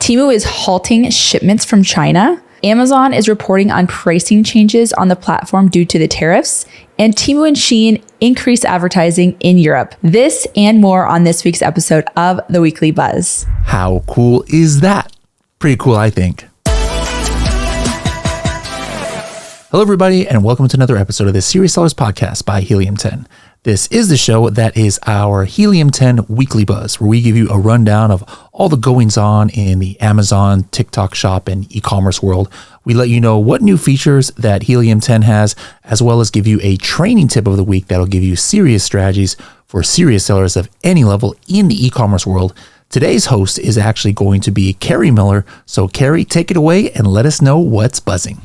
Temu is halting shipments from China. Amazon is reporting on pricing changes on the platform due to the tariffs. And Temu and Shein increase advertising in Europe. This and more on this week's episode of The Weekly Buzz. How cool is that? Pretty cool, I think. Hello, everybody, and welcome to another episode of the Serious Sellers Podcast by Helium 10. This is the show that is our Helium 10 Weekly Buzz, where we give you a rundown of all the goings on in the Amazon, TikTok shop, and e-commerce world. We let you know what new features that Helium 10 has, as well as give you a training tip of the week that'll give you serious strategies for serious sellers of any level in the e-commerce world. Today's host is actually going to be Carrie Miller. So Carrie, take it away and let us know what's buzzing.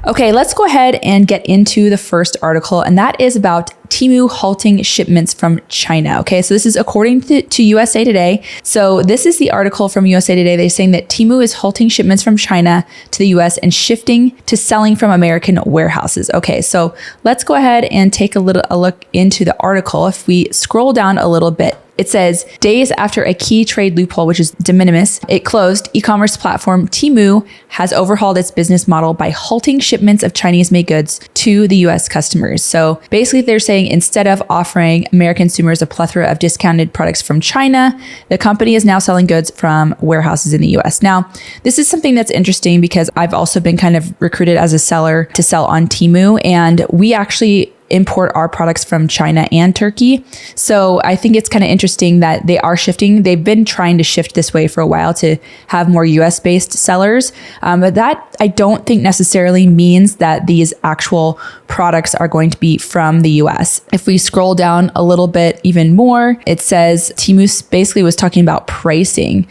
Okay, let's go ahead and get into the first article, and that is about Temu halting shipments from China. Okay, so this is according to USA Today. So this is the article from USA Today. They're saying that Temu is halting shipments from China to the US and shifting to selling from American warehouses. Okay, so let's go ahead and take a look into the article. If we scroll down a little bit, it says, days after a key trade loophole, which is de minimis, it closed, e-commerce platform Temu has overhauled its business model by halting shipments of Chinese-made goods to the US customers. So basically they're saying instead of offering American consumers a plethora of discounted products from China, the company is now selling goods from warehouses in the US. Now, this is something that's interesting because I've also been kind of recruited as a seller to sell on Temu, and we actually import our products from China and Turkey. So I think it's kind of interesting that they are shifting. They've been trying to shift this way for a while to have more US based sellers. But that I don't think necessarily means that these actual products are going to be from the US. If we scroll down a little bit even more, it says Temu basically was talking about pricing,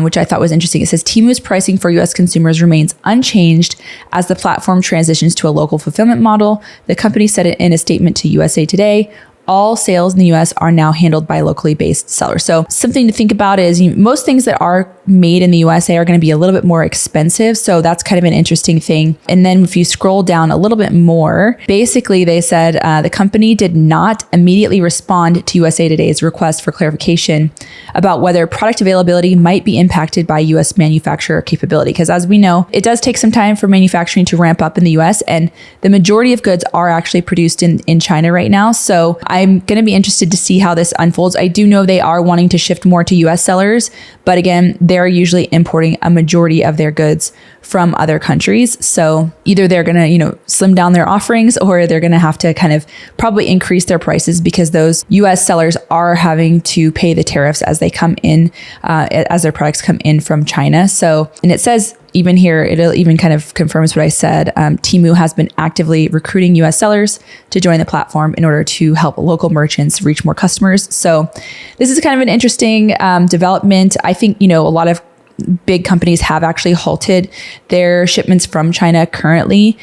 which I thought was interesting. It says Temu's pricing for US consumers remains unchanged as the platform transitions to a local fulfillment model. The company said it in a statement to USA Today. All sales in the US are now handled by locally based sellers. So something to think about is most things that are made in the USA are going to be a little bit more expensive. So that's kind of an interesting thing. And then if you scroll down a little bit more, basically they said the company did not immediately respond to USA Today's request for clarification about whether product availability might be impacted by US manufacturer capability. Because as we know, it does take some time for manufacturing to ramp up in the US, and the majority of goods are actually produced in China right now. So I'm going to be interested to see how this unfolds. I do know they are wanting to shift more to US sellers, but again, they're usually importing a majority of their goods from other countries. So either they're going to, slim down their offerings, or they're going to have to kind of probably increase their prices because those US sellers are having to pay the tariffs as they come in, as their products come in from China. So, and it says, even here, it even kind of confirms what I said. Temu has been actively recruiting US sellers to join the platform in order to help local merchants reach more customers. So this is kind of an interesting development. I think, a lot of big companies have actually halted their shipments from China currently,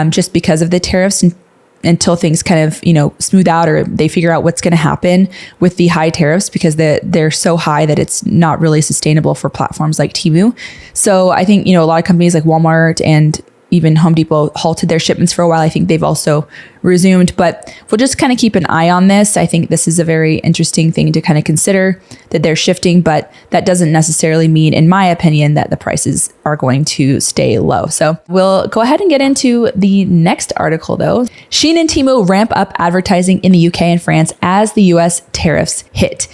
just because of the tariffs, and until things kind of, smooth out or they figure out what's going to happen with the high tariffs, because they're so high that it's not really sustainable for platforms like Temu. So I think, a lot of companies like Walmart and even Home Depot halted their shipments for a while. I think they've also resumed, but we'll just kind of keep an eye on this. I think this is a very interesting thing to kind of consider, that they're shifting, but that doesn't necessarily mean, in my opinion, that the prices are going to stay low. So we'll go ahead and get into the next article though. Shein and Temu ramp up advertising in the UK and France as the US tariffs hit.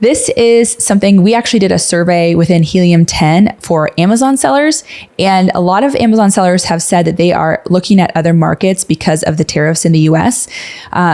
This is something we actually did a survey within Helium 10 for Amazon sellers. And a lot of Amazon sellers have said that they are looking at other markets because of the tariffs in the US.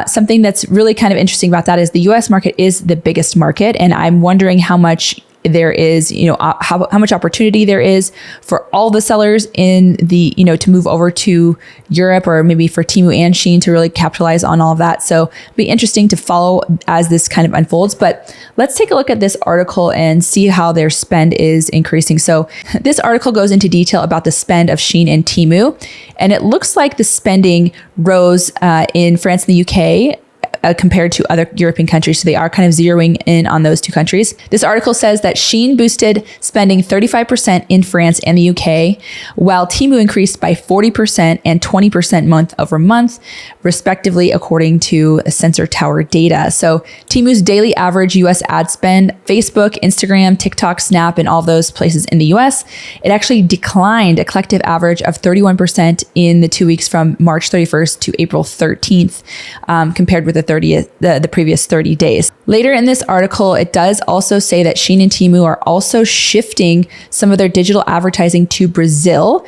Something that's really kind of interesting about that is the US market is the biggest market. And I'm wondering how much there is, how much opportunity there is for all the sellers in the, to move over to Europe, or maybe for Temu and Shein to really capitalize on all of that. So it'll be interesting to follow as this kind of unfolds. But let's take a look at this article and see how their spend is increasing. So this article goes into detail about the spend of Shein and Temu. And it looks like the spending rose in France and the UK compared to other European countries. So they are kind of zeroing in on those two countries. This article says that Shein boosted spending 35% in France and the UK, while Temu increased by 40% and 20% month over month, respectively, according to Sensor Tower data. So Temu's daily average US ad spend, Facebook, Instagram, TikTok, Snap, and all those places in the US, it actually declined a collective average of 31% in the 2 weeks from March 31st to April 13th, compared with the previous 30 days. Later in this article, it does also say that Shein and Temu are also shifting some of their digital advertising to Brazil.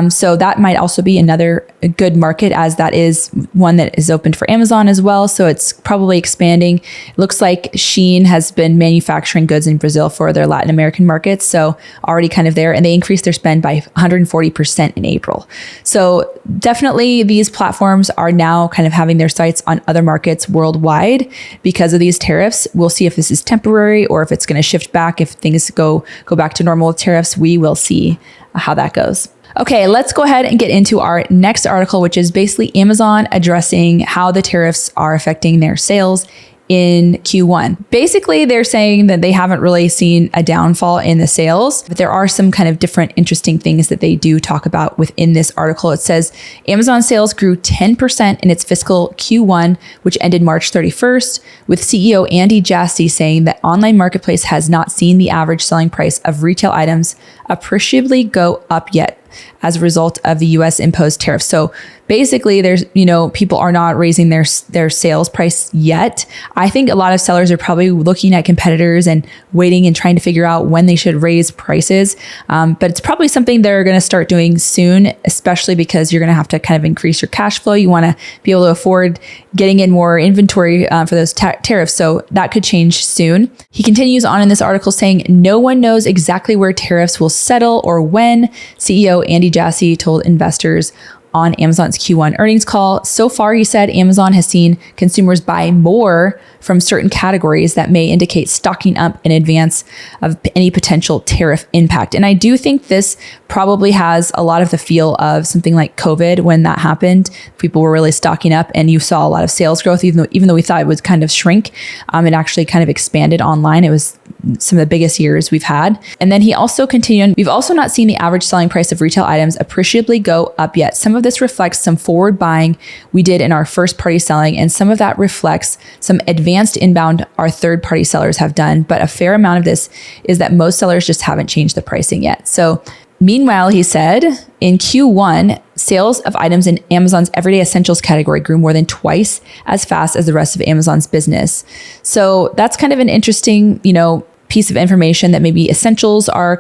So that might also be another good market, as that is one that is open for Amazon as well. So it's probably expanding. It looks like Shein has been manufacturing goods in Brazil for their Latin American markets. So already kind of there, and they increased their spend by 140% in April. So definitely these platforms are now kind of having their sights on other markets worldwide because of these tariffs. We'll see if this is temporary or if it's going to shift back. If things go back to normal with tariffs, we will see how that goes. Okay, let's go ahead and get into our next article, which is basically Amazon addressing how the tariffs are affecting their sales in Q1. Basically, they're saying that they haven't really seen a downfall in the sales, but there are some kind of different interesting things that they do talk about within this article. It says Amazon sales grew 10% in its fiscal Q1, which ended March 31st, with CEO Andy Jassy saying that online marketplace has not seen the average selling price of retail items appreciably go up yet as a result of the US imposed tariffs. So basically there's, people are not raising their sales price yet. I think a lot of sellers are probably looking at competitors and waiting and trying to figure out when they should raise prices. But it's probably something they're going to start doing soon, especially because you're going to have to kind of increase your cash flow. You want to be able to afford getting in more inventory for those tariffs. So that could change soon. He continues on in this article saying, no one knows exactly where tariffs will settle or when. CEO Andy Jassy told investors on Amazon's Q1 earnings call. So far, he said, Amazon has seen consumers buy more from certain categories that may indicate stocking up in advance of any potential tariff impact. And I do think this probably has a lot of the feel of something like COVID when that happened. People were really stocking up and you saw a lot of sales growth, even though we thought it would kind of shrink. It actually kind of expanded online. It was some of the biggest years we've had. And then he also continued, we've also not seen the average selling price of retail items appreciably go up yet. Some of this reflects some forward buying we did in our first party selling, and some of that reflects some advanced inbound our third party sellers have done. But a fair amount of this is that most sellers just haven't changed the pricing yet. So meanwhile, he said, in Q1, sales of items in Amazon's everyday essentials category grew more than twice as fast as the rest of Amazon's business. So that's kind of an interesting, piece of information that maybe essentials are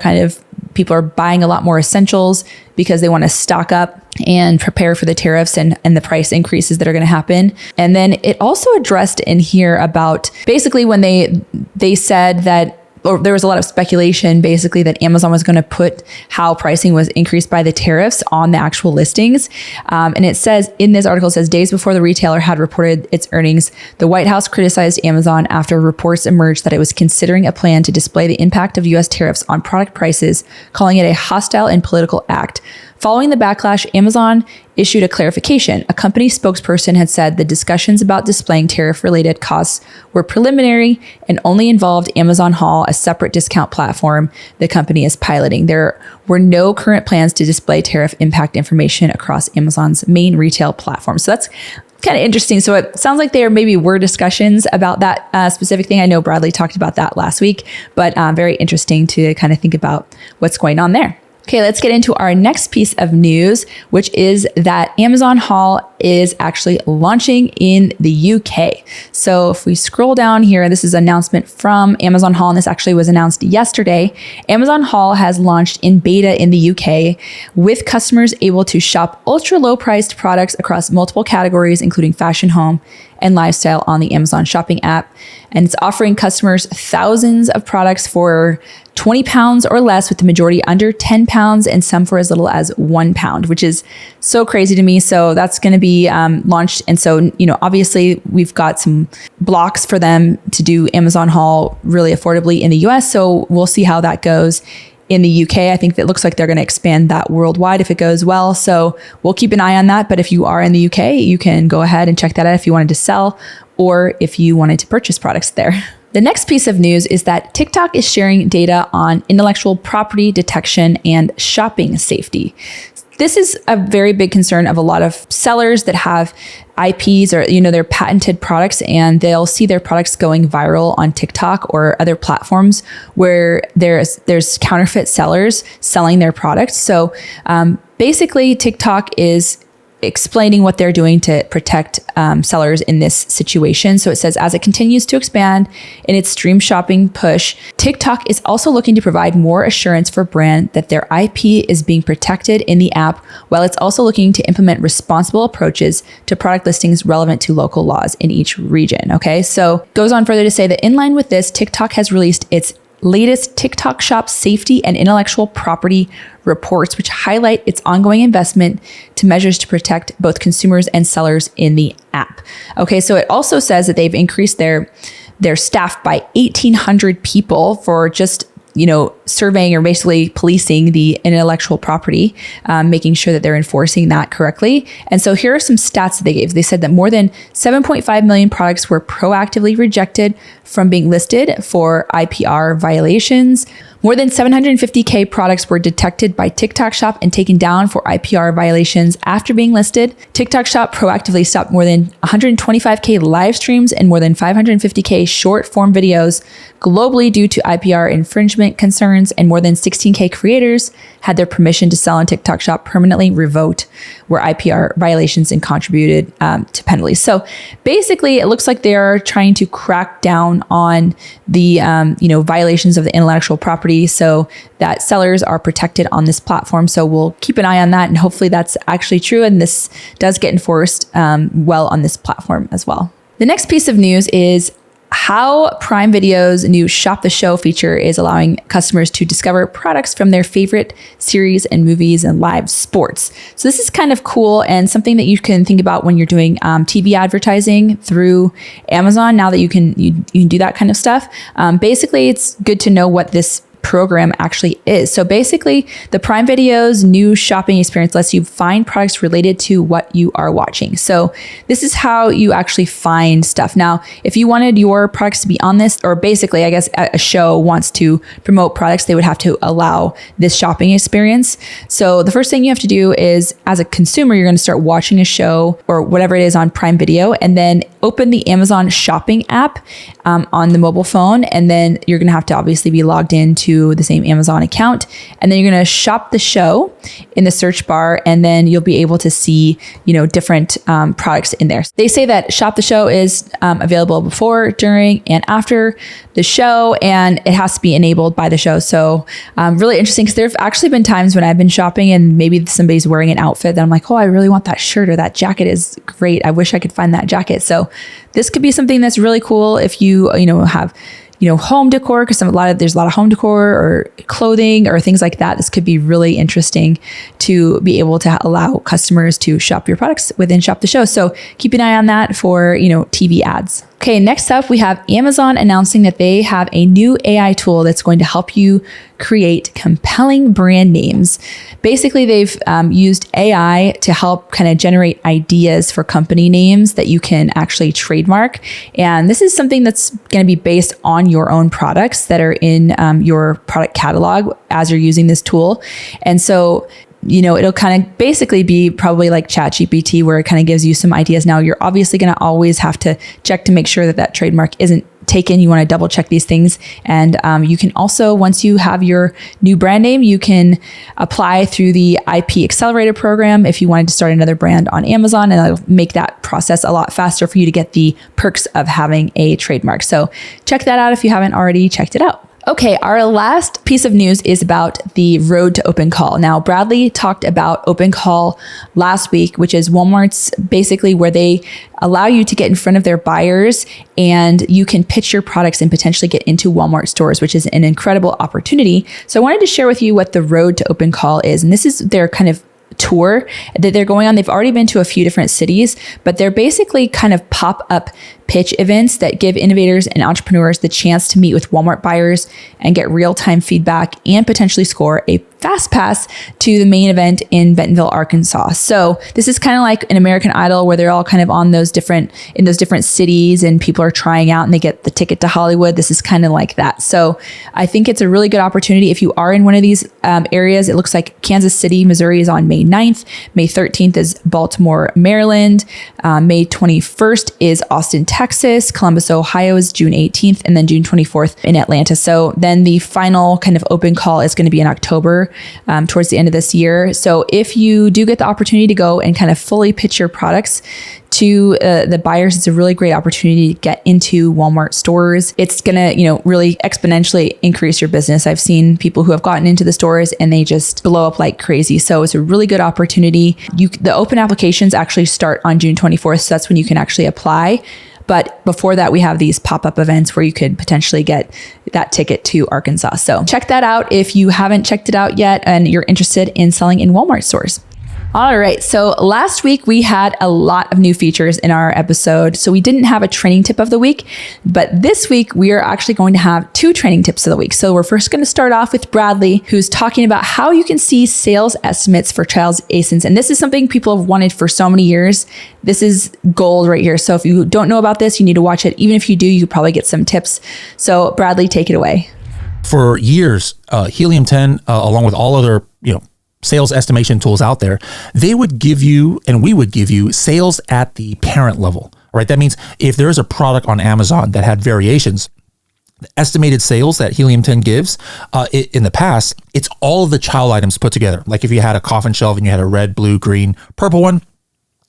people are buying a lot more essentials because they want to stock up and prepare for the tariffs and the price increases that are going to happen. And then it also addressed in here about basically when they said that, or there was a lot of speculation basically that Amazon was going to put how pricing was increased by the tariffs on the actual listings. And it says in this article, it says days before the retailer had reported its earnings, the White House criticized Amazon after reports emerged that it was considering a plan to display the impact of US tariffs on product prices, calling it a hostile and political act. Following the backlash, Amazon issued a clarification. A company spokesperson had said the discussions about displaying tariff-related costs were preliminary and only involved Amazon Haul, a separate discount platform the company is piloting. There were no current plans to display tariff impact information across Amazon's main retail platform. So that's kind of interesting. So it sounds like there maybe were discussions about that specific thing. I know Bradley talked about that last week, but very interesting to kind of think about what's going on there. Okay, let's get into our next piece of news, which is that Amazon Haul is actually launching in the UK. So if we scroll down here, this is an announcement from Amazon Haul, and this actually was announced yesterday. Amazon Haul has launched in beta in the UK, with customers able to shop ultra low priced products across multiple categories, including fashion, home, and lifestyle on the Amazon shopping app. And it's offering customers thousands of products for £20 or less, with the majority under £10 and some for as little as £1, which is so crazy to me. So that's going to be launched. And so, obviously we've got some blocks for them to do Amazon Haul really affordably in the US. So we'll see how that goes in the UK. I think that looks like they're going to expand that worldwide if it goes well. So we'll keep an eye on that. But if you are in the UK, you can go ahead and check that out if you wanted to sell or if you wanted to purchase products there. The next piece of news is that TikTok is sharing data on intellectual property detection and shopping safety. This is a very big concern of a lot of sellers that have IPs or, their patented products, and they'll see their products going viral on TikTok or other platforms where there's counterfeit sellers selling their products. So basically, TikTok is explaining what they're doing to protect sellers in this situation. So it says, as it continues to expand in its stream shopping push, TikTok is also looking to provide more assurance for brand that their IP is being protected in the app, while it's also looking to implement responsible approaches to product listings relevant to local laws in each region. Okay, so goes on further to say that in line with this, TikTok has released its latest TikTok Shop safety and intellectual property reports, which highlight its ongoing investment to measures to protect both consumers and sellers in the app. Okay, so it also says that they've increased their staff by 1,800 people for just surveying or basically policing the intellectual property, making sure that they're enforcing that correctly. And so here are some stats that they gave. They said that more than 7.5 million products were proactively rejected from being listed for IPR violations. More than 750K products were detected by TikTok Shop and taken down for IPR violations after being listed. TikTok Shop proactively stopped more than 125K live streams and more than 550K short form videos globally due to IPR infringement concerns, and more than 16K creators had their permission to sell on TikTok Shop permanently revoked were IPR violations and contributed to penalties. So basically, it looks like they're trying to crack down on the violations of the intellectual property so that sellers are protected on this platform. So we'll keep an eye on that, and hopefully that's actually true, and this does get enforced well on this platform as well. The next piece of news is how Prime Video's new Shop the Show feature is allowing customers to discover products from their favorite series and movies and live sports. So this is kind of cool and something that you can think about when you're doing TV advertising through Amazon. Now that you can do that kind of stuff. Basically, it's good to know what this program actually is. So basically, the Prime Video's new shopping experience lets you find products related to what you are watching. So this is how you actually find stuff. Now, if you wanted your products to be on this, or basically, I guess a show wants to promote products, they would have to allow this shopping experience. So the first thing you have to do is, as a consumer, you're going to start watching a show or whatever it is on Prime Video, and then open the Amazon shopping app on the mobile phone. And then you're going to have to obviously be logged into the same Amazon account. And then you're going to shop the show in the search bar, and then you'll be able to see, different products in there. They say that Shop the Show is available before, during, and after the show, and it has to be enabled by the show. So really interesting, because there have actually been times when I've been shopping and maybe somebody's wearing an outfit that I'm like, oh, I really want that shirt, or that jacket is great. I wish I could find that jacket. So this could be something that's really cool if you have home decor, because there's a lot of home decor or clothing or things like that. This could be really interesting to be able to allow customers to shop your products within Shop the Show. So keep an eye on that for, TV ads. Okay, next up, we have Amazon announcing that they have a new AI tool that's going to help you create compelling brand names. Basically, they've used AI to help kind of generate ideas for company names that you can actually trademark. And this is something that's going to be based on your own products that are in your product catalog as you're using this tool. And so it'll kind of basically be probably like ChatGPT, where it kind of gives you some ideas. Now, you're obviously going to always have to check to make sure that trademark isn't taken. You want to double check these things. And you can also, once you have your new brand name, you can apply through the IP Accelerator program if you wanted to start another brand on Amazon, and it'll make that process a lot faster for you to get the perks of having a trademark. So check that out if you haven't already checked it out. Okay, our last piece of news is about the road to open call. Now, Bradley talked about open call last week, which is Walmart's basically where they allow you to get in front of their buyers, and you can pitch your products and potentially get into Walmart stores, which is an incredible opportunity. So I wanted to share with you what the road to open call is. And this is their kind of tour that they're going on. They've already been to a few different cities, but they're basically kind of pop-up pitch events that give innovators and entrepreneurs the chance to meet with Walmart buyers and get real-time feedback and potentially score a fast pass to the main event in Bentonville, Arkansas. So this is kind of like an American Idol where they're all kind of on those different cities and people are trying out and they get the ticket to Hollywood. This is kind of like that. So I think it's a really good opportunity if you are in one of these areas. It looks like Kansas City, Missouri is on May 9th. May 13th is Baltimore, Maryland. May 21st is Austin, Texas. Columbus, Ohio is June 18th, and then June 24th in Atlanta. So then the final kind of open call is going to be in October, towards the end of this year. So if you do get the opportunity to go and kind of fully pitch your products to the buyers, it's a really great opportunity to get into Walmart stores. It's going to, really exponentially increase your business. I've seen people who have gotten into the stores and they just blow up like crazy. So it's a really good opportunity. The open applications actually start on June 24th. So that's when you can actually apply. But before that, we have these pop-up events where you could potentially get that ticket to Arkansas. So check that out if you haven't checked it out yet and you're interested in selling in Walmart stores. All right. So last week we had a lot of new features in our episode. So we didn't have a training tip of the week, but this week we are actually going to have 2 training tips of the week. So we're first going to start off with Bradley, who's talking about how you can see sales estimates for child's ASINs. And this is something people have wanted for so many years. This is gold right here. So if you don't know about this, you need to watch it. Even if you do, you could probably get some tips. So Bradley, take it away. For years, Helium 10, along with all other, sales estimation tools out there, they would give you, and we would give you, sales at the parent level, right? That means if there is a product on Amazon that had variations, the estimated sales that Helium 10 gives in the past, it's all of the child items put together. Like if you had a coffin shelf and you had a red, blue, green, purple one,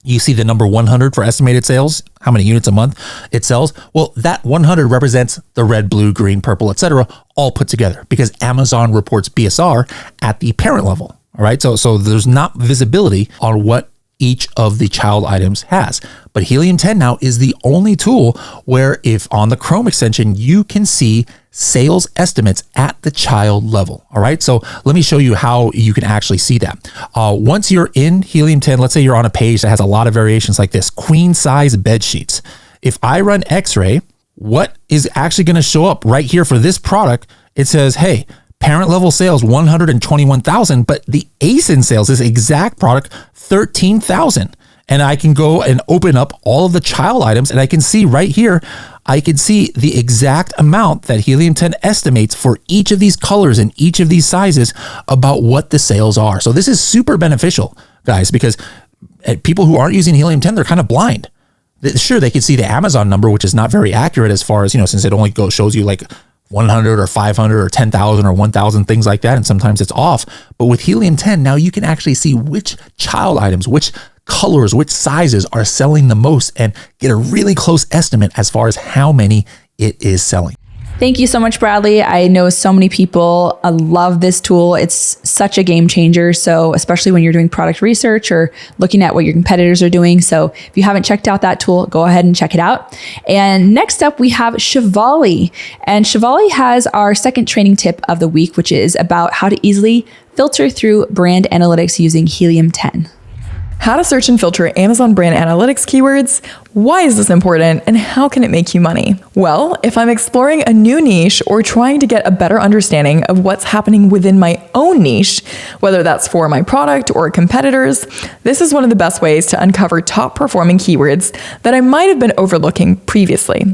you see the number 100 for estimated sales, how many units a month it sells. Well, that 100 represents the red, blue, green, purple, etc., all put together because Amazon reports BSR at the parent level. All right. So there's not visibility on what each of the child items has. But Helium 10 now is the only tool where if on the Chrome extension, you can see sales estimates at the child level. All right. So let me show you how you can actually see that. Once you're in Helium 10, let's say you're on a page that has a lot of variations like this, queen size bed sheets. If I run X-ray, what is actually going to show up right here for this product? It says, hey, parent level sales, 121,000, but the ASIN sales, this exact product, 13,000. And I can go and open up all of the child items and I can see right here, I can see the exact amount that Helium 10 estimates for each of these colors and each of these sizes about what the sales are. So this is super beneficial, guys, because people who aren't using Helium 10, they're kind of blind. Sure, they can see the Amazon number, which is not very accurate as far as, since it only shows you like 100 or 500 or 10,000 or 1,000, things like that. And sometimes it's off. But with Helium 10, now you can actually see which child items, which colors, which sizes are selling the most and get a really close estimate as far as how many it is selling. Thank you so much, Bradley. I know so many people love this tool. It's such a game changer. So especially when you're doing product research or looking at what your competitors are doing. So if you haven't checked out that tool, go ahead and check it out. And next up, we have Shivali. And Shivali has our second training tip of the week, which is about how to easily filter through brand analytics using Helium 10. How to search and filter Amazon brand analytics keywords, why is this important, and how can it make you money? Well, if I'm exploring a new niche or trying to get a better understanding of what's happening within my own niche, whether that's for my product or competitors, this is one of the best ways to uncover top performing keywords that I might have been overlooking previously.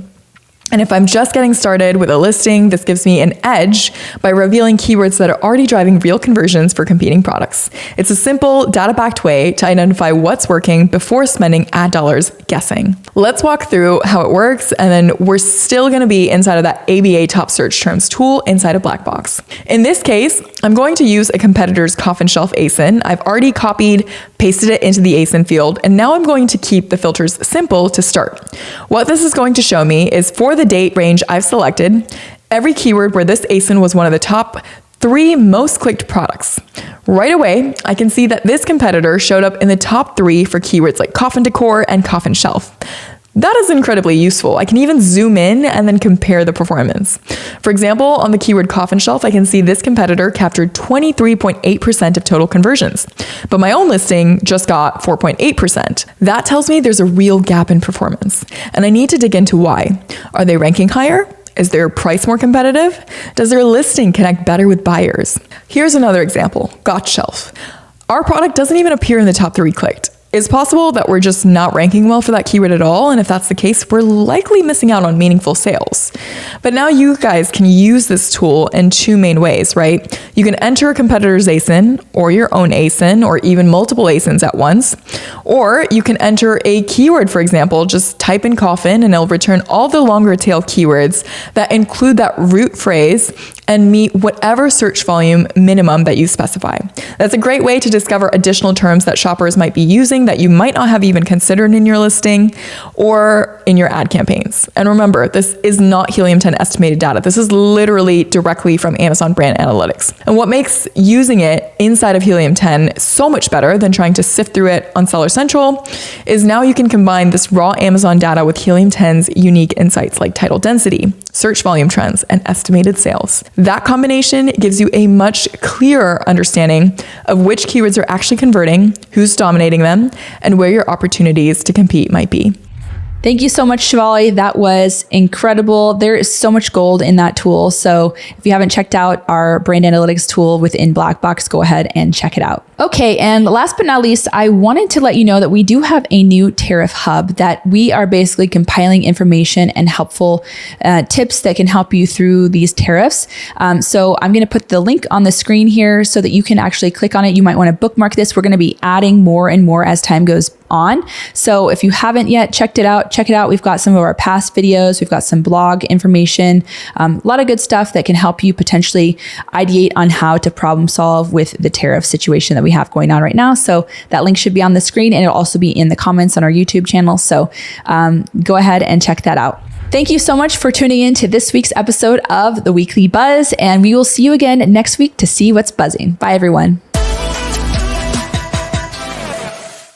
And if I'm just getting started with a listing, this gives me an edge by revealing keywords that are already driving real conversions for competing products. It's a simple, data-backed way to identify what's working before spending ad dollars guessing. Let's walk through how it works, and then we're still going to be inside of that ABA top search terms tool inside of Blackbox. In this case, I'm going to use a competitor's coffin shelf ASIN. I've already copied, pasted it into the ASIN field, and now I'm going to keep the filters simple to start. What this is going to show me is for the date range I've selected, every keyword where this ASIN was one of the top 3 most clicked products. Right away, I can see that this competitor showed up in the top 3 for keywords like coffin decor and coffin shelf. That is incredibly useful. I can even zoom in and then compare the performance. For example, on the keyword coffin shelf, I can see this competitor captured 23.8% of total conversions, but my own listing just got 4.8%. That tells me there's a real gap in performance, and I need to dig into why. Are they ranking higher? Is their price more competitive? Does their listing connect better with buyers? Here's another example, Got Shelf. Our product doesn't even appear in the top 3 clicked. It's possible that we're just not ranking well for that keyword at all, and if that's the case, we're likely missing out on meaningful sales. But now you guys can use this tool in 2 main ways, right? You can enter a competitor's ASIN, or your own ASIN, or even multiple ASINs at once. Or you can enter a keyword, for example, just type in coffin, and it'll return all the longer tail keywords that include that root phrase and meet whatever search volume minimum that you specify. That's a great way to discover additional terms that shoppers might be using that you might not have even considered in your listing or in your ad campaigns. And remember, this is not Helium 10 estimated data. This is literally directly from Amazon Brand Analytics. And what makes using it inside of Helium 10 so much better than trying to sift through it on Seller Central is now you can combine this raw Amazon data with Helium 10's unique insights like title density, search volume trends, and estimated sales. That combination gives you a much clearer understanding of which keywords are actually converting, who's dominating them, and where your opportunities to compete might be. Thank you so much, Shivali. That was incredible. There is so much gold in that tool. So if you haven't checked out our brand analytics tool within Blackbox, go ahead and check it out. Okay, and last but not least, I wanted to let you know that we do have a new Tariff Hub that we are basically compiling information and helpful tips that can help you through these tariffs. So I'm going to put the link on the screen here so that you can actually click on it. You might want to bookmark this. We're going to be adding more and more as time goes on. So if you haven't yet checked it out, check it out. We've got some of our past videos. We've got some blog information, a lot of good stuff that can help you potentially ideate on how to problem solve with the tariff situation that we have going on right now. So that link should be on the screen, and it'll also be in the comments on our YouTube channel. So go ahead and check that out. Thank you so much for tuning in to this week's episode of The Weekly Buzz, and we will see you again next week to see what's buzzing. Bye, everyone.